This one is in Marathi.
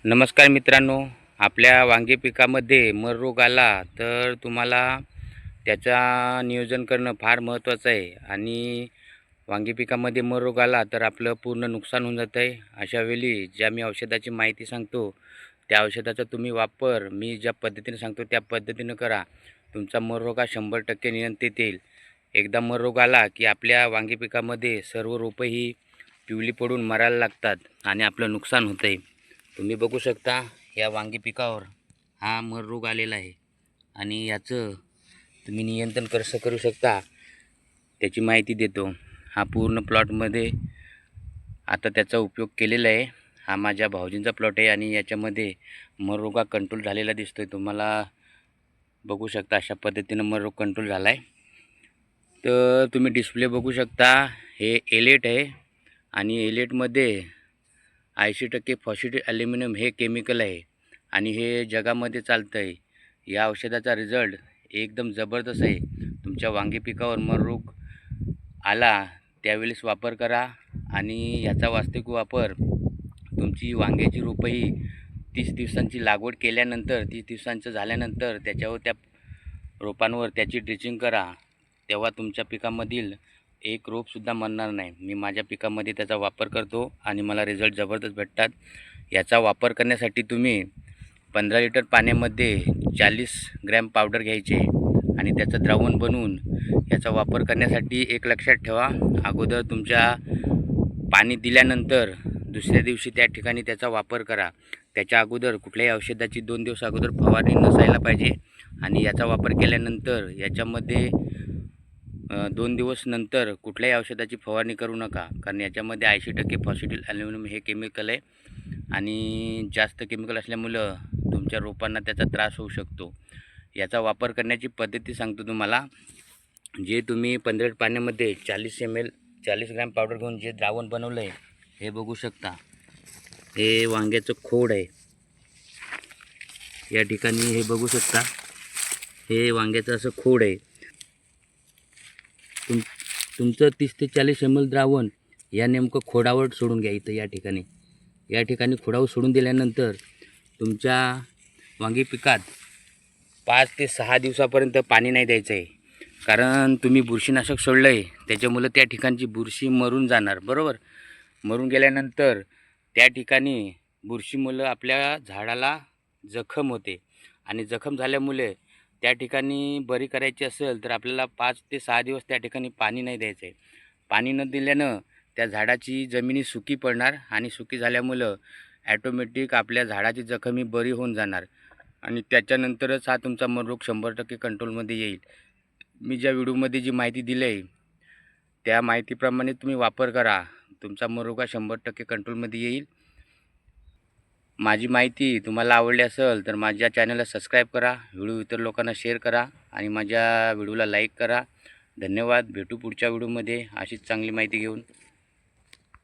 नमस्कार मित्रांनो, आपल्या वांगी पिकामध्ये मर रोग आला तर तुम्हाला त्याचा नियोजन करणं फार महत्त्वाचं आहे. आणि वांगी पिकामध्ये मर रोग आला तर आपलं पूर्ण नुकसान होऊन जातं आहे. अशा वेळी ज्या मी औषधाची माहिती सांगतो त्या औषधाचा तुम्ही वापर मी ज्या पद्धतीने सांगतो त्या पद्धतीनं करा. तुमचा मर रोग हा 100% नियंत्रित येईल. एकदा मर रोग आला की आपल्या वांगी पिकामध्ये सर्व रोपं ही पिवळी पडून मरायला लागतात आणि आपलं नुकसान होतं आहे. तुम्ही बघू शकता या वांगी पिकावर हा मर रोग आलेला आहे आणि याचं तुम्ही नियंत्रण कसं करू शकता त्याची माहिती देतो. हा पूर्ण प्लॉटमध्ये आता त्याचा उपयोग केलेला आहे. हा माझ्या भाऊजींचा प्लॉट आहे आणि याच्यामध्ये मर रोग कंट्रोल झालेला दिसतोय. तुम्हाला बघू शकता अशा पद्धतीनं मर रोग कंट्रोल झाला आहे. तर तुम्ही डिस्प्ले बघू शकता. हे एलेट आहे आणि एलेटमध्ये 80% फॉस्फेट ॲल्युमिनियम हे केमिकल आहे आणि हे जगामध्ये चालतं आहे. या औषधाचा रिझल्ट एकदम जबरदस्त आहे. तुमच्या वांगी पिकावर मर रोग आला त्यावेळेस वापर करा आणि ह्याचा वास्तविक वापर तुमची वांग्याची रोपं ही 30 दिवसांची लागवड केल्यानंतर 30 दिवसांचं झाल्यानंतर त्याच्यावर त्या रोपांवर त्याची ड्रिचिंग करा. तेव्हा तुमच्या पिकामधील एक रोपसुद्धा मरणार नाही. मी माझ्या पिकामध्ये त्याचा वापर करतो आणि मला रिझल्ट जबरदस्त भेटतात. याचा वापर करण्यासाठी तुम्ही 15 लिटर पाण्यामध्ये 40 ग्रॅम पावडर घ्यायचे आणि त्याचं द्रावण बनवून याचा वापर करण्यासाठी एक लक्षात ठेवा, अगोदर तुमच्या पाणी दिल्यानंतर दुसऱ्या दिवशी त्या ठिकाणी त्याचा वापर करा. त्याच्या अगोदर कुठल्याही औषधाची 2 दिवस अगोदर फवारणी नसायला पाहिजे आणि याचा वापर केल्यानंतर याच्यामध्ये 2 दिवस नंतर कुठल्याही औषधाची फवारणी करू नका, कारण याच्यामध्ये 80% फॉस्फेट ॲल्युमिनियम हे केमिकल आहे आणि जास्त केमिकल असल्यामुळं तुमच्या रोपांना त्याचा त्रास होऊ शकतो. याचा वापर करण्याची पद्धती सांगतो तुम्हाला. जे तुम्ही 15 पाण्यामध्ये 40 ग्रॅम पावडर घेऊन जे द्रावण बनवलं आहे हे बघू शकता. हे वांग्याचं खोड आहे. या ठिकाणी हे बघू शकता, हे वांग्याचं असं खोड आहे. तुमचं 30 ते 40 ml द्रावण या नेमकं खोडावर सोडून घ्यायचं. या ठिकाणी खोडावर सोडून दिल्यानंतर तुमच्या वांगी पिकात 5 ते 6 दिवसापर्यंत पाणी नाही द्यायचं आहे, कारण तुम्ही बुरशीनाशक सोडलं आहे. त्याच्यामुळं त्या ठिकाणची बुरशी मरून जाणार. बरोबर, मरून गेल्यानंतर त्या ठिकाणी बुरशीमुळं आपल्या झाडाला जखम होते आणि जखम झाल्यामुळे त्या ठिकाणी बरी करायची असेल तर आपल्याला 5 ते 6 दिवस त्या ठिकाणी पाणी नाही द्यायचं आहे. पाणी न दिल्यानं त्या झाडाची जमिनी सुकी पडणार आणि सुकी झाल्यामुळं ॲटोमॅटिक आपल्या झाडाची जखम ही बरी होऊन जाणार आणि त्याच्यानंतरच हा तुमचा मर रोग 100% कंट्रोलमध्ये येईल. मी ज्या व्हिडिओमध्ये जी माहिती दिली आहे त्या माहितीप्रमाणे तुम्ही वापर करा. तुमचा मर रोग 100% कंट्रोलमध्ये येईल. माझी माहिती तुम्हाला आवडली असेल तर माझ्या चॅनलला सबस्क्राईब करा, व्हिडिओ इतर लोकांना शेअर करा आणि माझ्या व्हिडिओला लाईक करा. धन्यवाद. भेटू पुढच्या व्हिडिओमध्ये अशीच चांगली माहिती घेऊन.